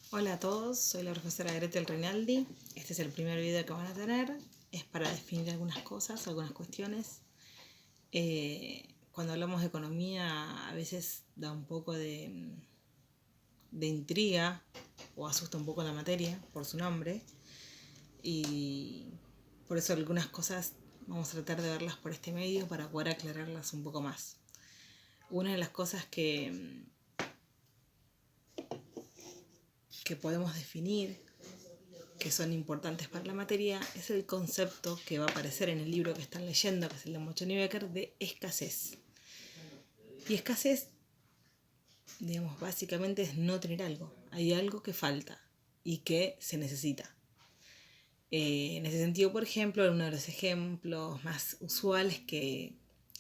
Hola a todos, soy la profesora Gretel Rinaldi. Este es el primer video que van a tener. Es para definir algunas cosas, algunas cuestiones. Cuando hablamos de economía a veces da un poco de intriga o asusta un poco la materia por su nombre. Y por eso algunas cosas vamos a tratar de verlas por este medio para poder aclararlas un poco más. Una de las cosas que podemos definir que son importantes para la materia es el concepto que va a aparecer en el libro que están leyendo, que es el de Mochoni Becker, de escasez. Y escasez, digamos, básicamente es no tener algo. Hay algo que falta y que se necesita. En ese sentido, por ejemplo, uno de los ejemplos más usuales que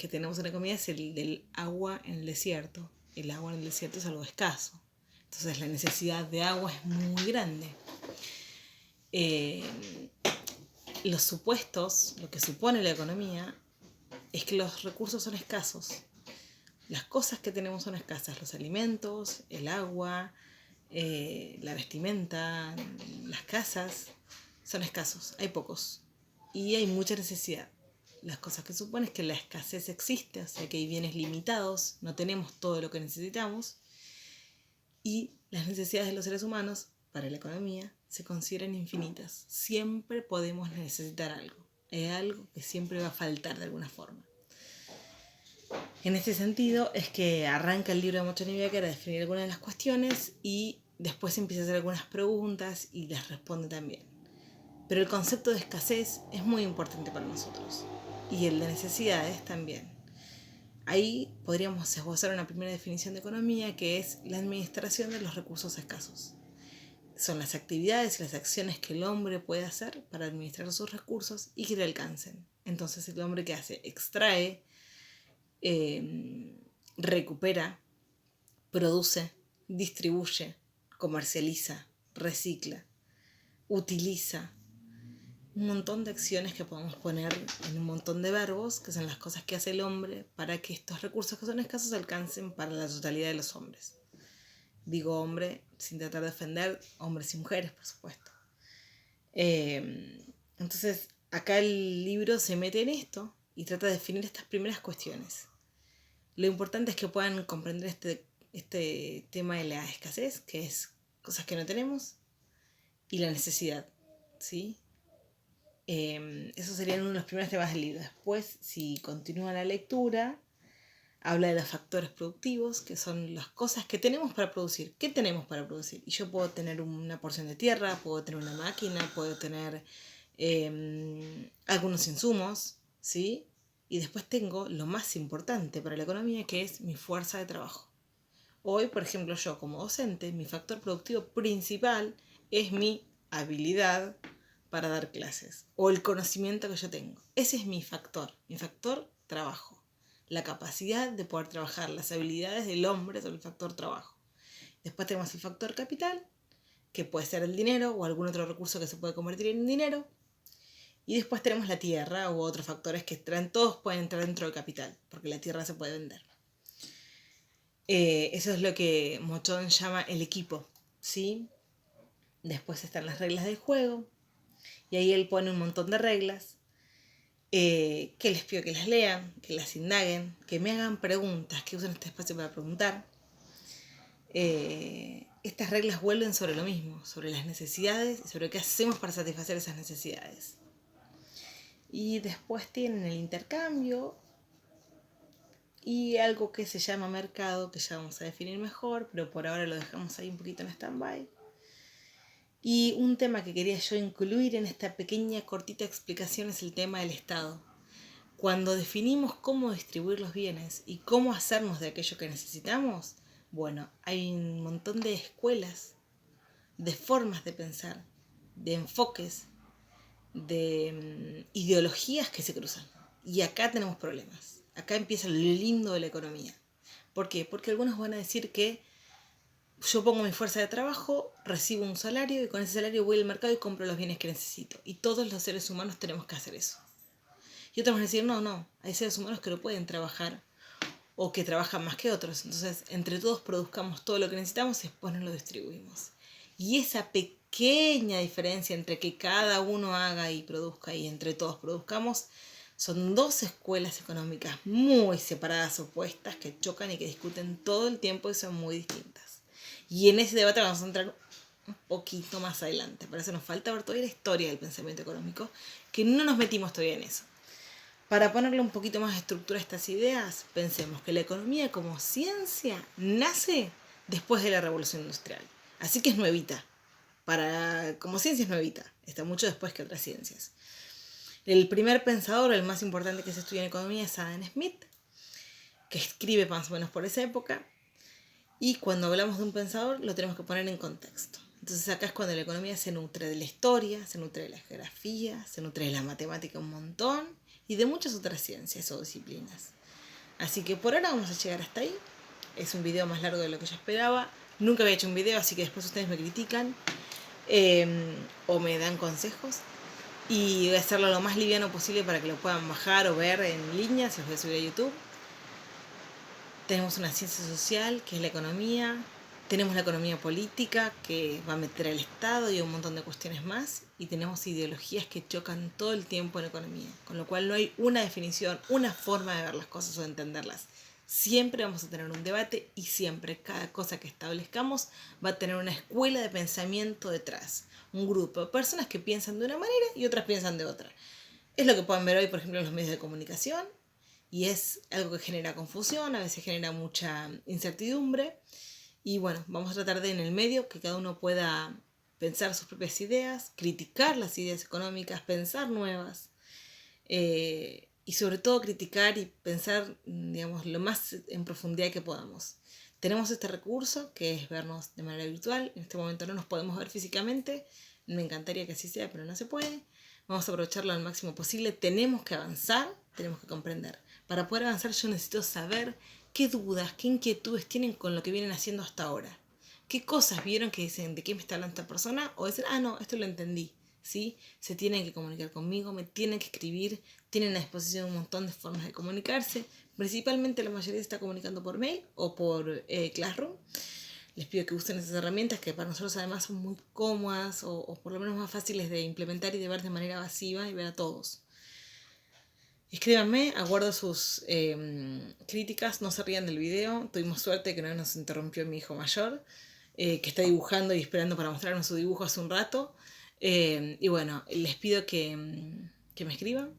tenemos en la economía es el del agua en el desierto. El agua en el desierto es algo escaso. Entonces la necesidad de agua es muy grande. Los supuestos, lo que supone la economía, es que los recursos son escasos. Las cosas que tenemos son escasas, los alimentos, el agua, la vestimenta, las casas, son escasos, hay pocos. Y hay mucha necesidad. Las cosas que supone es que la escasez existe, o sea que hay bienes limitados, no tenemos todo lo que necesitamos. Y las necesidades de los seres humanos, para la economía, se consideran infinitas. Siempre podemos necesitar algo. Hay algo que siempre va a faltar de alguna forma. En ese sentido es que arranca el libro de Mochoni Becker a definir algunas de las cuestiones y después empieza a hacer algunas preguntas y las responde también. Pero el concepto de escasez es muy importante para nosotros y el de necesidades también. Ahí podríamos esbozar una primera definición de economía que es la administración de los recursos escasos. Son las actividades y las acciones que el hombre puede hacer para administrar sus recursos y que le alcancen. Entonces el hombre, ¿qué hace? Extrae, recupera, produce, distribuye, comercializa, recicla, utiliza. Un montón de acciones que podemos poner en un montón de verbos, que son las cosas que hace el hombre para que estos recursos que son escasos alcancen para la totalidad de los hombres. Digo hombre sin tratar de ofender hombres y mujeres, por supuesto. Entonces, acá el libro se mete en esto y trata de definir estas primeras cuestiones. Lo importante es que puedan comprender este tema de la escasez, que es cosas que no tenemos, y la necesidad, ¿sí? Esos serían uno de los primeros temas del libro. Después, si continúa la lectura, habla de los factores productivos, que son las cosas que tenemos para producir. ¿Qué tenemos para producir? Y yo puedo tener una porción de tierra, puedo tener una máquina, puedo tener algunos insumos, ¿sí? Y después tengo lo más importante para la economía, que es mi fuerza de trabajo. Hoy, por ejemplo, yo como docente, mi factor productivo principal es mi habilidad para dar clases o el conocimiento que yo tengo. Ese es mi factor trabajo. La capacidad de poder trabajar, las habilidades del hombre sobre el factor trabajo. Después tenemos el factor capital, que puede ser el dinero o algún otro recurso que se puede convertir en dinero. Y después tenemos la tierra u otros factores que todos pueden entrar dentro del capital, porque la tierra se puede vender. Eso es lo que Mochon llama el equipo, ¿sí? Después están las reglas del juego, y ahí él pone un montón de reglas, que les pido que las lean, que las indaguen, que me hagan preguntas, que usen este espacio para preguntar. Estas reglas vuelven sobre lo mismo, sobre las necesidades y sobre qué hacemos para satisfacer esas necesidades. Y después tienen el intercambio y algo que se llama mercado, que ya vamos a definir mejor, pero por ahora lo dejamos ahí un poquito en stand-by. Y un tema que quería yo incluir en esta pequeña cortita explicación es el tema del Estado. Cuando definimos cómo distribuir los bienes y cómo hacernos de aquello que necesitamos, bueno, hay un montón de escuelas, de formas de pensar, de enfoques, de ideologías que se cruzan. Y acá tenemos problemas. Acá empieza lo lindo de la economía. ¿Por qué? Porque algunos van a decir que yo pongo mi fuerza de trabajo, recibo un salario y con ese salario voy al mercado y compro los bienes que necesito. Y todos los seres humanos tenemos que hacer eso. Y otros van a decir, no, hay seres humanos que no pueden trabajar o que trabajan más que otros. Entonces, entre todos produzcamos todo lo que necesitamos y después nos lo distribuimos. Y esa pequeña diferencia entre que cada uno haga y produzca y entre todos produzcamos, son dos escuelas económicas muy separadas, opuestas, que chocan y que discuten todo el tiempo y son muy distintas. Y en ese debate vamos a entrar un poquito más adelante. Para eso nos falta ver todavía la historia del pensamiento económico, que no nos metimos todavía en eso. Para ponerle un poquito más de estructura a estas ideas, pensemos que la economía como ciencia nace después de la Revolución Industrial. Así que es nuevita. Como ciencia es nuevita. Está mucho después que otras ciencias. El primer pensador, el más importante que se estudia en economía, es Adam Smith, que escribe más o menos por esa época. Y cuando hablamos de un pensador, lo tenemos que poner en contexto. Entonces acá es cuando la economía se nutre de la historia, se nutre de la geografía, se nutre de la matemática un montón y de muchas otras ciencias o disciplinas. Así que por ahora vamos a llegar hasta ahí. Es un video más largo de lo que yo esperaba. Nunca había hecho un video, así que después ustedes me critican o me dan consejos. Y voy a hacerlo lo más liviano posible para que lo puedan bajar o ver en línea, si los voy a subir a YouTube. Tenemos una ciencia social, que es la economía. Tenemos la economía política, que va a meter al Estado y un montón de cuestiones más. Y tenemos ideologías que chocan todo el tiempo en economía. Con lo cual no hay una definición, una forma de ver las cosas o de entenderlas. Siempre vamos a tener un debate y siempre cada cosa que establezcamos va a tener una escuela de pensamiento detrás. Un grupo de personas que piensan de una manera y otras piensan de otra. Es lo que pueden ver hoy, por ejemplo, en los medios de comunicación. Y es algo que genera confusión, a veces genera mucha incertidumbre. Y bueno, vamos a tratar de en el medio que cada uno pueda pensar sus propias ideas, criticar las ideas económicas, pensar nuevas. Y sobre todo criticar y pensar, digamos, lo más en profundidad que podamos. Tenemos este recurso que es vernos de manera virtual. En este momento no nos podemos ver físicamente. Me encantaría que así sea, pero no se puede. Vamos a aprovecharlo al máximo posible. Tenemos que avanzar, tenemos que comprender. Para poder avanzar yo necesito saber qué dudas, qué inquietudes tienen con lo que vienen haciendo hasta ahora. ¿Qué cosas vieron que dicen de qué me está hablando esta persona? O dicen, no, esto lo entendí. ¿Sí? Se tienen que comunicar conmigo, me tienen que escribir, tienen a disposición un montón de formas de comunicarse. Principalmente la mayoría se está comunicando por mail o por Classroom. Les pido que usen esas herramientas que para nosotros además son muy cómodas o por lo menos más fáciles de implementar y de ver de manera masiva y ver a todos. Escríbanme, aguardo sus críticas, no se rían del video. Tuvimos suerte que no nos interrumpió mi hijo mayor, que está dibujando y esperando para mostrarnos su dibujo hace un rato. Y bueno, les pido que me escriban,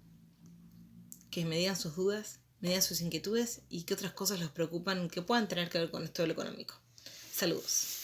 que me digan sus dudas, me digan sus inquietudes y qué otras cosas los preocupan que puedan tener que ver con esto de lo económico. Saludos.